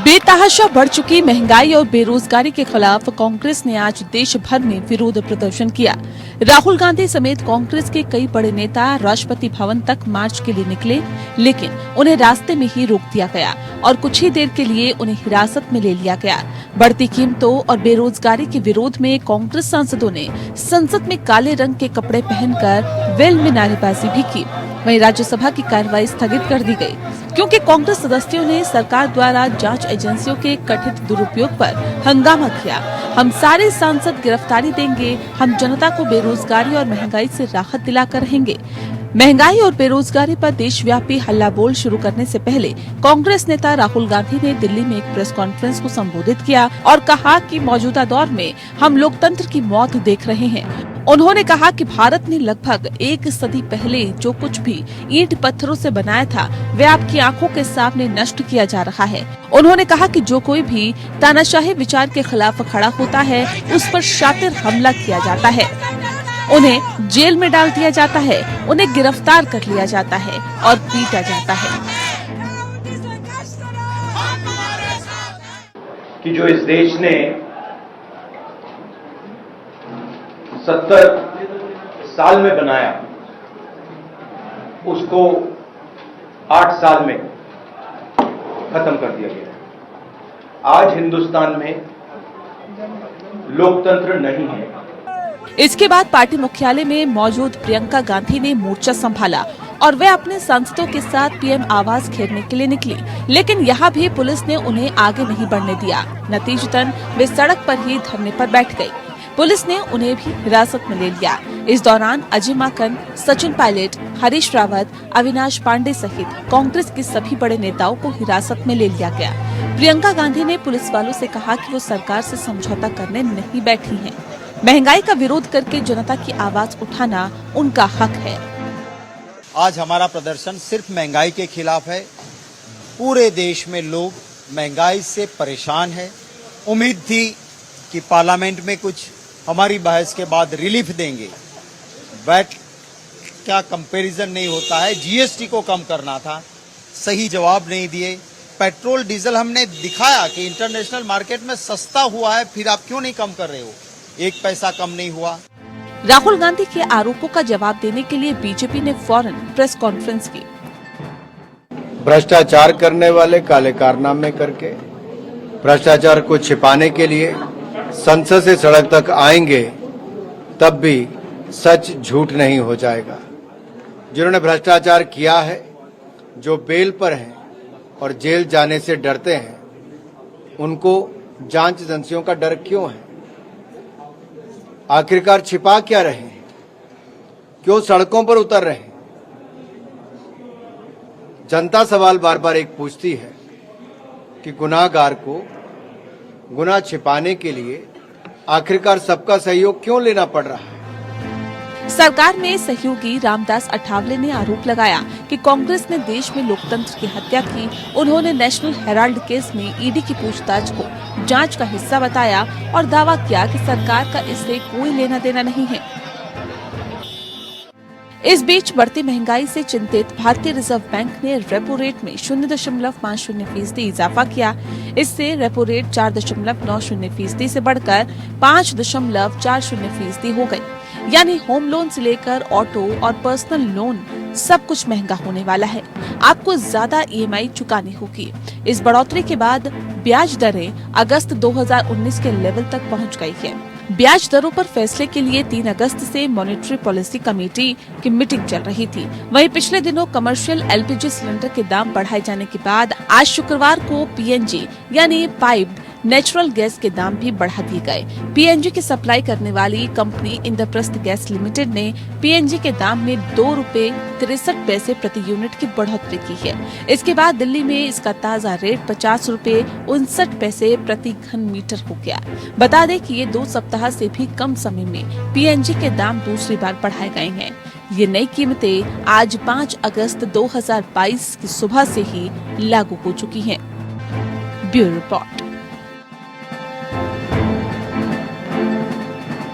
बेतहाशा बढ़ चुकी महंगाई और बेरोजगारी के खिलाफ कांग्रेस ने आज देश भर में विरोध प्रदर्शन किया। राहुल गांधी समेत कांग्रेस के कई बड़े नेता राष्ट्रपति भवन तक मार्च के लिए निकले, लेकिन उन्हें रास्ते में ही रोक दिया गया और कुछ ही देर के लिए उन्हें हिरासत में ले लिया गया। बढ़ती कीमतों और बेरोजगारी के विरोध में कांग्रेस सांसदों ने संसद में काले रंग के कपड़े पहनकर वेल में नारेबाजी भी की। वहीं राज्यसभा की कार्रवाई स्थगित कर दी गई, क्योंकि कांग्रेस सदस्यों ने सरकार द्वारा जांच एजेंसियों के कथित दुरुपयोग पर हंगामा किया। हम सारे सांसद गिरफ्तारी देंगे, हम जनता को बेरोजगारी और महंगाई से राहत दिलाकर रहेंगे। महंगाई और बेरोजगारी पर देशव्यापी हल्ला बोल शुरू करने से पहले कांग्रेस नेता राहुल गांधी ने दिल्ली में एक प्रेस कॉन्फ्रेंस को संबोधित किया और कहा कि मौजूदा दौर में हम लोकतंत्र की मौत देख रहे हैं। उन्होंने कहा कि भारत ने लगभग एक सदी पहले जो कुछ भी ईंट पत्थरों से बनाया था, वे आपकी आंखों के सामने नष्ट किया जा रहा है। उन्होंने कहा कि जो कोई भी तानाशाही विचार के खिलाफ खड़ा होता है, उस पर शातिर हमला किया जाता है, उन्हें जेल में डाल दिया जाता है, उन्हें गिरफ्तार कर लिया जाता है और पीटा जाता है। कि जो इस देश ने 70 साल में बनाया, उसको 8 साल में खत्म कर दिया गया। आज हिंदुस्तान में लोकतंत्र नहीं है। इसके बाद पार्टी मुख्यालय में मौजूद प्रियंका गांधी ने मोर्चा संभाला और वे अपने सांसदों के साथ पीएम आवास घेरने के लिए निकली, लेकिन यहाँ भी पुलिस ने उन्हें आगे नहीं बढ़ने दिया। नतीजतन वे सड़क पर ही धरने पर बैठ गयी। पुलिस ने उन्हें भी हिरासत में ले लिया। इस दौरान अजय माकन, सचिन पायलट, हरीश रावत, अविनाश पांडे सहित कांग्रेस के सभी बड़े नेताओं को हिरासत में ले लिया गया। प्रियंका गांधी ने पुलिस वालों से कहा कि वो सरकार से समझौता करने नहीं बैठी हैं। महंगाई का विरोध करके जनता की आवाज उठाना उनका हक है। आज हमारा प्रदर्शन सिर्फ महंगाई के खिलाफ है। पूरे देश में लोग महंगाई से परेशान हैं। उम्मीद थी कि पार्लियामेंट में कुछ हमारी बहस के बाद रिलीफ देंगे। वैट क्या कंपैरिजन नहीं होता है, जीएसटी को कम करना था, सही जवाब नहीं दिए। पेट्रोल डीजल हमने दिखाया कि इंटरनेशनल मार्केट में सस्ता हुआ है, फिर आप क्यों नहीं कम कर रहे हो? एक पैसा कम नहीं हुआ। राहुल गांधी के आरोपों का जवाब देने के लिए बीजेपी ने फौरन प्रेस कॉन्फ्रेंस की। भ्रष्टाचार करने वाले काले कारनामे करके भ्रष्टाचार को छिपाने के लिए संसद से सड़क तक आएंगे, तब भी सच झूठ नहीं हो जाएगा। जिन्होंने भ्रष्टाचार किया है, जो बेल पर हैं और जेल जाने से डरते हैं, उनको जांच एजेंसियों का डर क्यों है? आखिरकार छिपा क्या रहे हैं? क्यों सड़कों पर उतर रहे हैं? जनता सवाल बार बार एक पूछती है कि गुनाहगार को गुनाह छिपाने के लिए आखिरकार सबका सहयोग क्यों लेना पड़ रहा है? सरकार में सहयोगी रामदास अठावले ने आरोप लगाया कि कांग्रेस ने देश में लोकतंत्र की हत्या की। उन्होंने नेशनल हेराल्ड केस में ईडी की पूछताछ को जांच का हिस्सा बताया और दावा किया कि सरकार का इससे कोई लेना देना नहीं है। इस बीच बढ़ती महंगाई से चिंतित भारतीय रिजर्व बैंक ने रेपो रेट में 0.50% इजाफा किया। इससे रेपो रेट 4.90% से बढ़कर 5.40% हो गई। यानी होम लोन से लेकर ऑटो और पर्सनल लोन सब कुछ महंगा होने वाला है। आपको ज्यादा ईएमआई चुकानी होगी। इस बढ़ोतरी के बाद ब्याज दरें अगस्त 2019 के लेवल तक पहुंच गई है। ब्याज दरों पर फैसले के लिए 3 अगस्त से मॉनेटरी पॉलिसी कमेटी की मीटिंग चल रही थी। वहीं पिछले दिनों कमर्शियल एलपीजी सिलेंडर के दाम बढ़ाए जाने के बाद आज शुक्रवार को पीएनजी यानी पाइप्ड नेचुरल गैस के दाम भी बढ़ा दिए गए। पीएनजी की सप्लाई करने वाली कंपनी इंद्रप्रस्थ गैस लिमिटेड ने पीएनजी के दाम में ₹2.63 प्रति यूनिट की बढ़ोतरी की है। इसके बाद दिल्ली में इसका ताजा रेट ₹50.59 प्रति घन मीटर हो गया। बता दें कि ये 2 सप्ताह से भी कम समय में पीएनजी के दाम दूसरी बार बढ़ाए गए हैं। ये नई कीमतें आज 5 अगस्त 2022 की सुबह से ही लागू हो चुकी हैं। Bureau report.